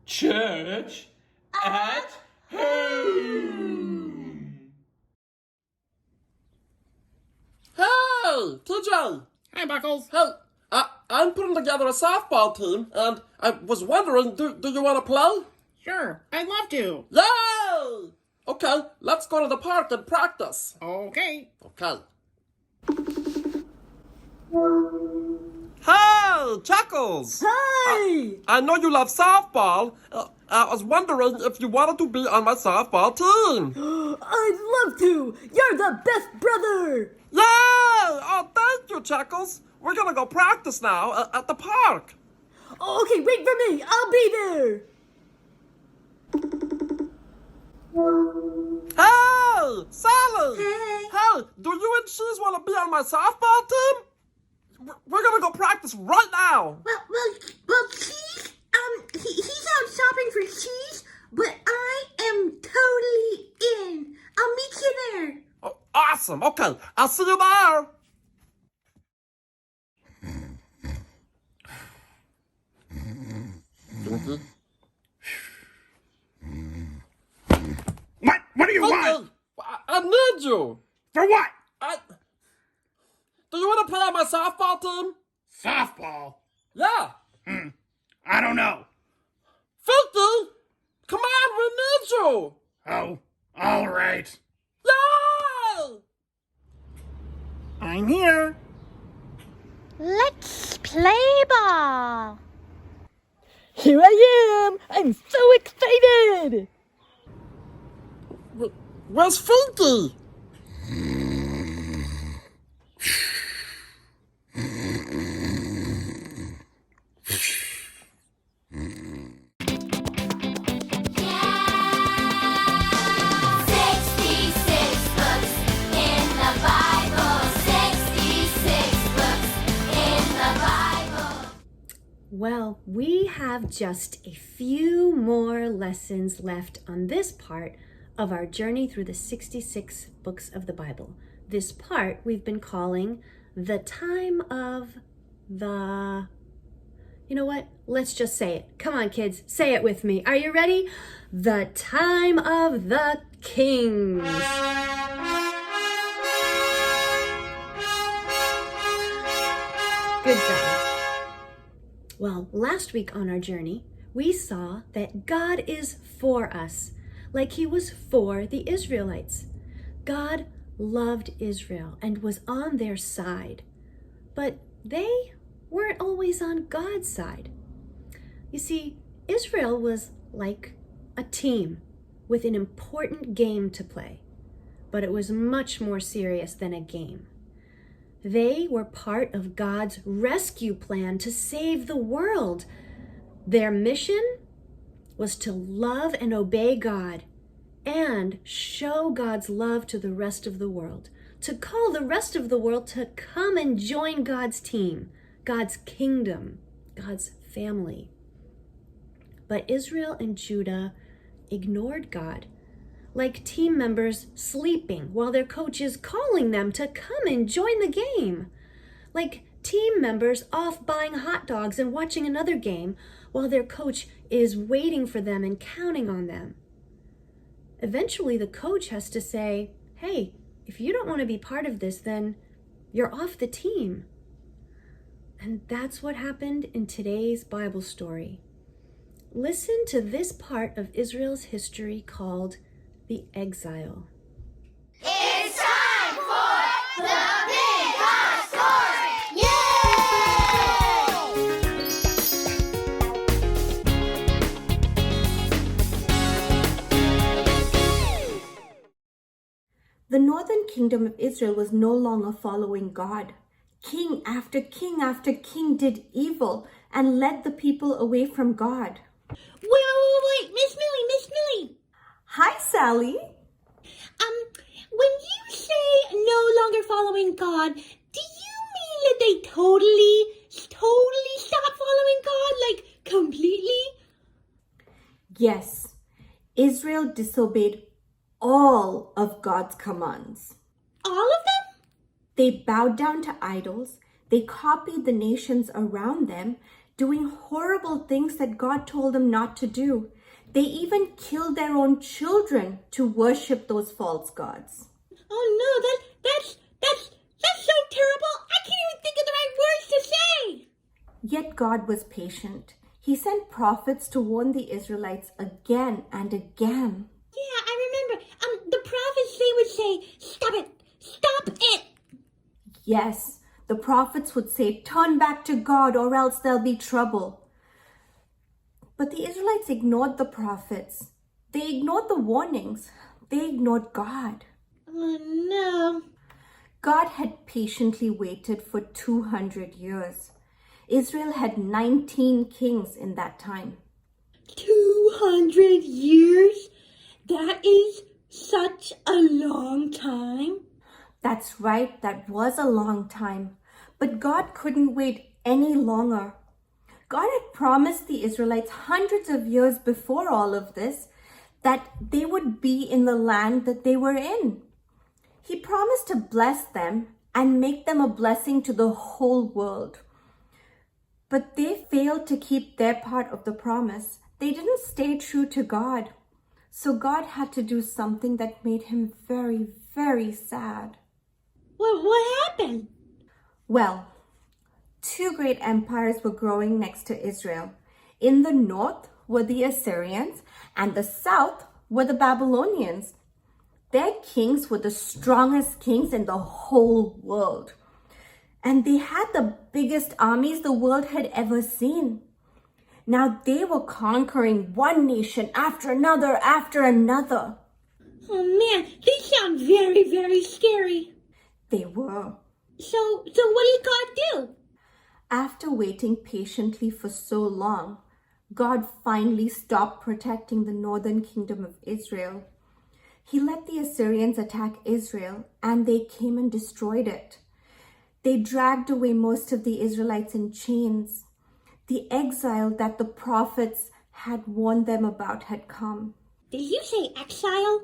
Church at home. Hey, TJ. Hi, Buckles. Hey, I'm putting together a softball team, and I was wondering, do you want to play? Sure, I'd love to. Yay! Okay, let's go to the park and practice. Okay. Okay. Hey, Chuckles! Hi! I know you love softball. I was wondering if you wanted to be on my softball team. I'd love to! You're the best brother! Yay! Oh, thank you, Chuckles. We're gonna go practice now at the park. Okay, wait for me! I'll be there! Hey, Sally! Hey! Hey, do you and Cheese want to be on my softball team? We're gonna go practice right now. Well, Cheese, he's out shopping for cheese, but I am totally in. I'll meet you there. Oh, awesome. Okay, I'll see you there. What do you want? I need you. For what? Do you want to play on my softball team? Softball? Yeah. I don't know. 50? Come on, we need you. Oh, all right. Yay! I'm here. Let's play ball. Here I am! I'm so excited! Where's Finky? Well, we have just a few more lessons left on this part of our journey through the 66 books of the Bible. This part we've been calling the time of the... You know what? Let's just say it. Come on, kids. Say it with me. Are you ready? The time of the kings. Good job. Well, last week on our journey, we saw that God is for us, like he was for the Israelites. God loved Israel and was on their side, but they weren't always on God's side. You see, Israel was like a team with an important game to play, but it was much more serious than a game. They were part of God's rescue plan to save the world. Their mission was to love and obey God and show God's love to the rest of the world, to call the rest of the world to come and join God's team, God's kingdom, God's family. But Israel and Judah ignored God, like team members sleeping while their coach is calling them to come and join the game. Like team members off buying hot dogs and watching another game while their coach is waiting for them and counting on them. Eventually, the coach has to say, hey, if you don't want to be part of this, then you're off the team. And that's what happened in today's Bible story. Listen to this part of Israel's history called the exile. It's time for the Big Hot Story! Yay! The northern kingdom of Israel was no longer following God. King after king after king did evil and led the people away from God. Wait, Miss Millie! Hi, Sally. When you say no longer following God, do you mean that they totally stopped following God? Like, completely? Yes, Israel disobeyed all of God's commands. All of them? They bowed down to idols. They copied the nations around them, doing horrible things that God told them not to do. They even killed their own children to worship those false gods. Oh no, that's so terrible. I can't even think of the right words to say. Yet God was patient. He sent prophets to warn the Israelites again and again. Yeah, I remember. The prophets, they would say, "Stop it! Stop it!" Yes, the prophets would say, "Turn back to God or else there'll be trouble." But the Israelites ignored the prophets. They ignored the warnings. They ignored God. Oh no. God had patiently waited for 200 years. Israel had 19 kings in that time. 200 years? That is such a long time. That's right, that was a long time. But God couldn't wait any longer. God had promised the Israelites hundreds of years before all of this that they would be in the land that they were in. He promised to bless them and make them a blessing to the whole world. But they failed to keep their part of the promise. They didn't stay true to God. So God had to do something that made him very, very sad. What happened? Well, two great empires were growing next to Israel. In the north were the Assyrians, and the south were the Babylonians. Their kings were the strongest kings in the whole world. And they had the biggest armies the world had ever seen. Now they were conquering one nation after another after another. Oh man, they sound very, very scary. They were. So what did God do? After waiting patiently for so long, God finally stopped protecting the northern kingdom of Israel. He let the Assyrians attack Israel, and they came and destroyed it. They dragged away most of the Israelites in chains. The exile that the prophets had warned them about had come. Did you say exile?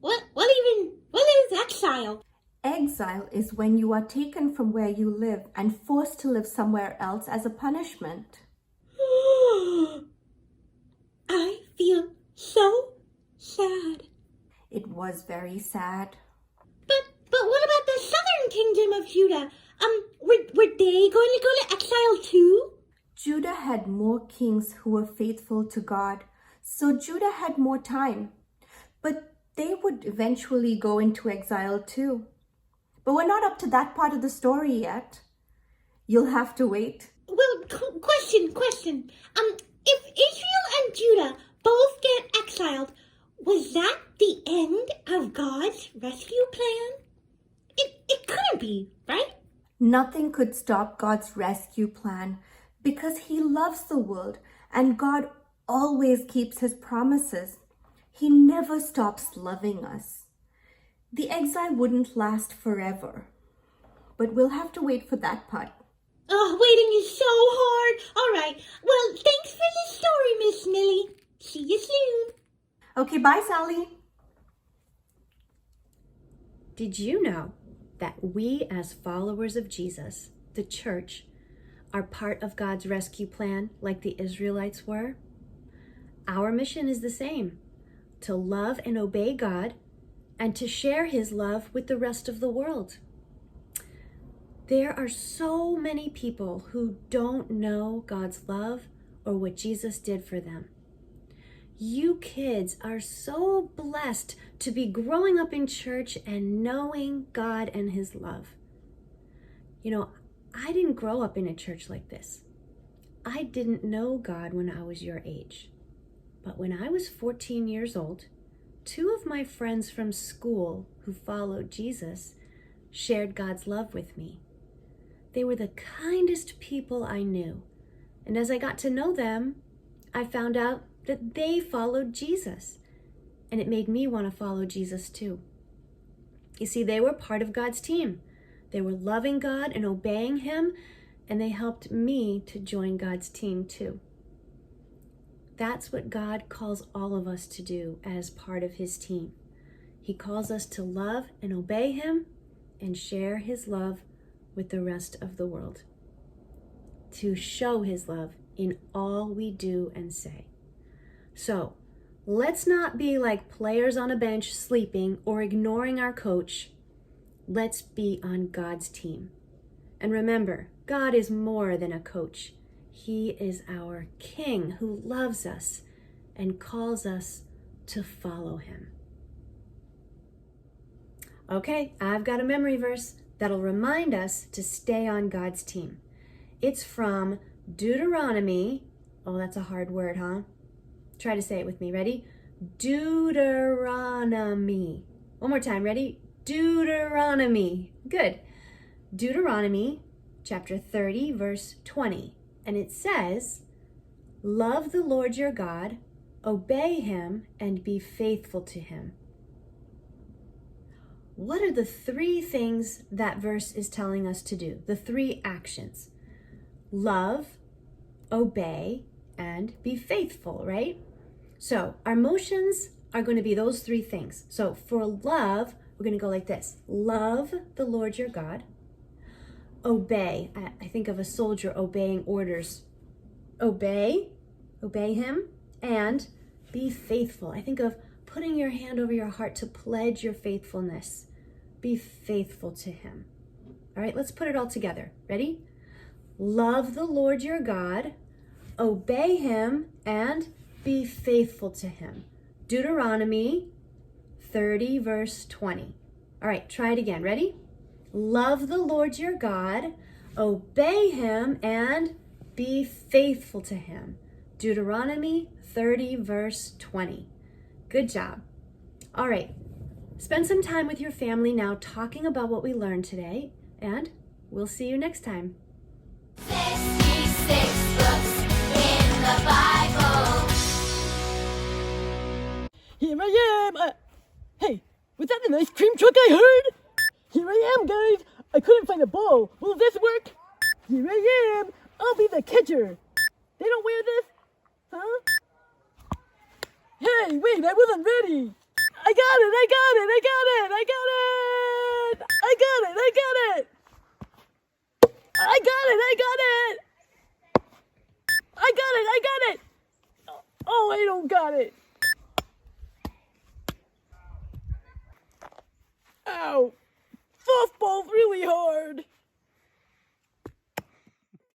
What is exile? Exile is when you are taken from where you live and forced to live somewhere else as a punishment. I feel so sad. It was very sad. But what about the southern kingdom of Judah? Were they going to go to exile too? Judah had more kings who were faithful to God, so Judah had more time. But they would eventually go into exile too. But we're not up to that part of the story yet. You'll have to wait. Well, question. If Israel and Judah both get exiled, was that the end of God's rescue plan? It couldn't be, right? Nothing could stop God's rescue plan because he loves the world and God always keeps his promises. He never stops loving us. The exile wouldn't last forever, but we'll have to wait for that part. Oh, waiting is so hard. All right. Well, thanks for the story, Miss Millie. See you soon. Okay, bye, Sally. Did you know that we, as followers of Jesus, the church, are part of God's rescue plan like the Israelites were? Our mission is the same, to love and obey God and to share his love with the rest of the world. There are so many people who don't know God's love or what Jesus did for them. You kids are so blessed to be growing up in church and knowing God and his love. You know, I didn't grow up in a church like this. I didn't know God when I was your age. But when I was 14 years old, two of my friends from school who followed Jesus shared God's love with me. They were the kindest people I knew. And as I got to know them, I found out that they followed Jesus. And it made me want to follow Jesus too. You see, they were part of God's team. They were loving God and obeying him, and they helped me to join God's team too. That's what God calls all of us to do as part of his team. He calls us to love and obey him and share his love with the rest of the world. to show his love in all we do and say. So, let's not be like players on a bench sleeping or ignoring our coach. Let's be on God's team. And remember, God is more than a coach. He is our King who loves us and calls us to follow him. Okay, I've got a memory verse that'll remind us to stay on God's team. It's from Deuteronomy. Oh, that's a hard word, huh? Try to say it with me. Ready? Deuteronomy. One more time. Ready? Deuteronomy. Good. Deuteronomy chapter 30, verse 20. And it says, "Love the Lord your God, obey him, and be faithful to him." What are the three things that verse is telling us to do? The three actions. Love, obey, and be faithful, right? So our motions are going to be those three things. So for love, we're going to go like this. Love the Lord your God. Obey. I think of a soldier obeying orders. Obey him, and be faithful. I think of putting your hand over your heart to pledge your faithfulness. Be faithful to him. All right, let's put it all together. Ready? Love the Lord your God, obey him, and be faithful to him. Deuteronomy 30, verse 20. All right, try it again. Ready? Love the Lord your God, obey him, and be faithful to him. Deuteronomy 30, verse 20. Good job. All right, spend some time with your family now talking about what we learned today, and we'll see you next time. 66 books in the Bible. Here I am. Hey, was that an ice cream truck I heard? Here I am, guys. I couldn't find a ball. Will this work? Here I am. I'll be the catcher. They don't wear this? Huh? Hey, wait, I wasn't ready. I got it. Oh, I don't got it. Ow. Softball's really hard.